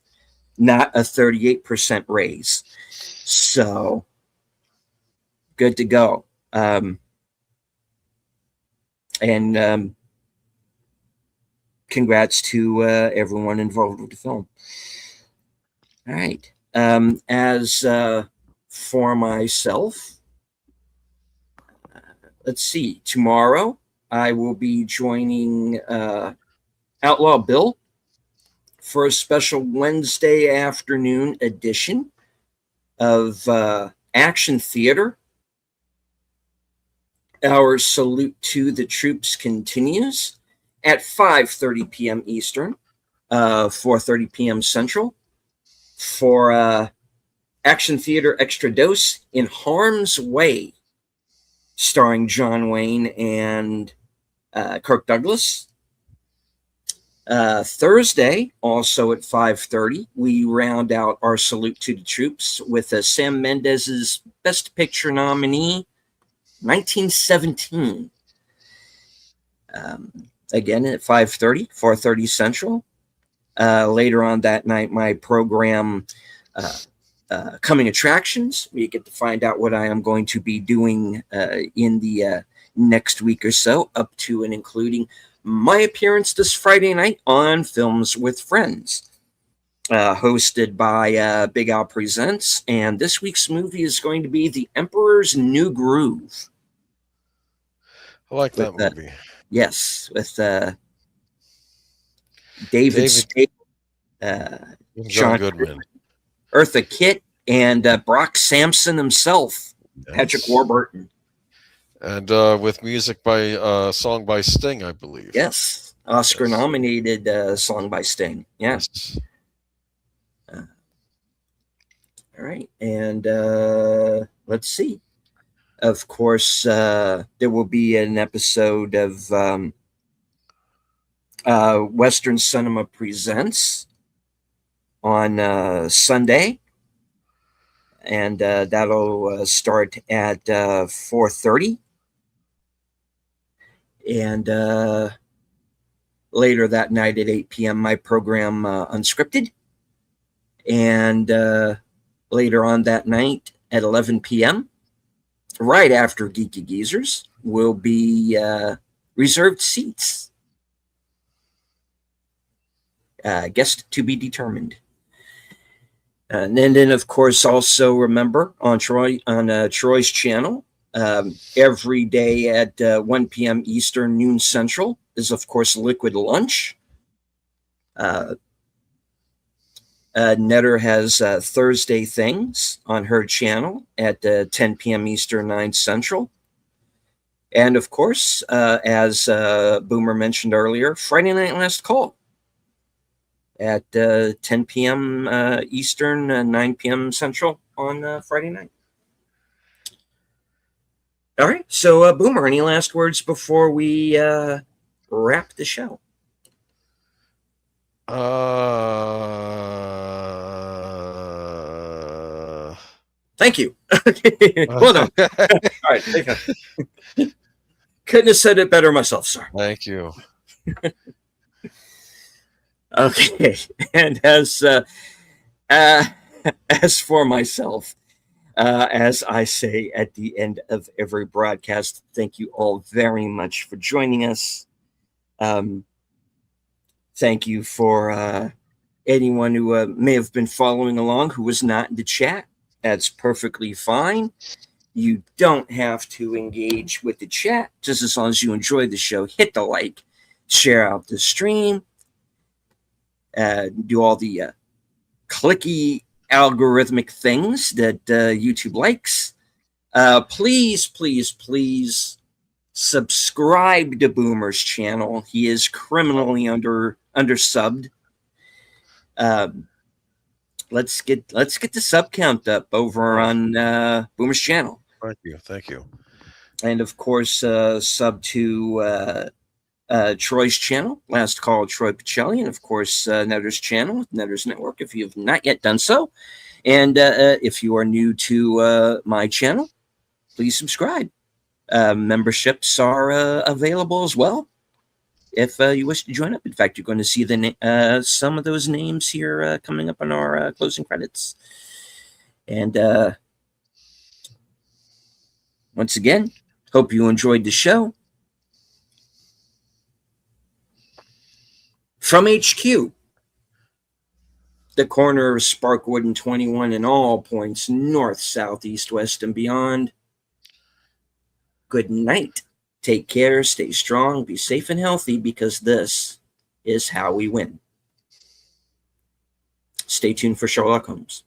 not a 38% raise. So good to go. And congrats to everyone involved with the film. All right. As for myself, let's see. Tomorrow I will be joining Outlaw Bill for a special Wednesday afternoon edition of Action Theater. Our salute to the troops continues at 5:30 p.m. Eastern, 4:30 p.m. Central, for Action Theater Extra Dose in Harm's Way, starring John Wayne and Kirk Douglas. Thursday, also at 5:30, we round out our salute to the troops with Sam Mendes's Best Picture nominee, 1917. Again at 5:30, 4:30 Central. Later on that night, my program, Coming Attractions, where you get to find out what I am going to be doing in the next week or so, up to and including my appearance this Friday night on Films with Friends, hosted by Big Al Presents. And this week's movie is going to be The Emperor's New Groove. I like that movie. Yes, with David Spade, John Goodman, Eartha Kitt, and Brock Sampson himself, yes. Patrick Warburton. And with music by song by Sting, I believe. Yes, Oscar-nominated song by Sting. Yes. All right, and let's see. Of course, there will be an episode of Western Cinema Presents on Sunday, and that'll start at 4:30. And later that night at 8 p.m., my program Unscripted. And later on that night at 11 p.m., right after Geeky Geezers, will be Reserved Seats. Guest to be determined. And then, of course, also remember on Troy's channel, every day at 1 p.m. Eastern, noon Central, is, of course, Liquid Lunch. Netter has Thursday Things on her channel at 10 p.m. Eastern, 9 Central. And, of course, as Boomer mentioned earlier, Friday Night Last Call at 10 p.m. Eastern, 9 p.m. Central on Friday night. All right. So, Boomer, any last words before we wrap the show? Thank you. Well done. All right. Couldn't have said it better myself, sir. Thank you. Okay. And as for myself, as I say at the end of every broadcast, thank you all very much for joining us. Thank you for anyone who may have been following along who was not in the chat. That's perfectly fine. You don't have to engage with the chat, just as long as you enjoy the show. Hit the like, share out the stream, do all the clicky algorithmic things that YouTube likes, please subscribe to Boomer's channel. He is criminally undersubbed. Let's get the sub count up over on Boomer's channel. Thank you. And of course, sub to Troy's channel, Last Call Troy Pacelli, and of course Netter's channel, Netter's Network, if you have not yet done so. And if you are new to my channel, please subscribe. Memberships are available as well if you wish to join up. In fact, you're going to see some of those names here coming up on our closing credits. And once again, hope you enjoyed the show. From HQ, the corner of Sparkwood and 21 and all points north, south, east, west, and beyond. Good night. Take care, stay strong, be safe and healthy, because this is how we win. Stay tuned for Sherlock Holmes.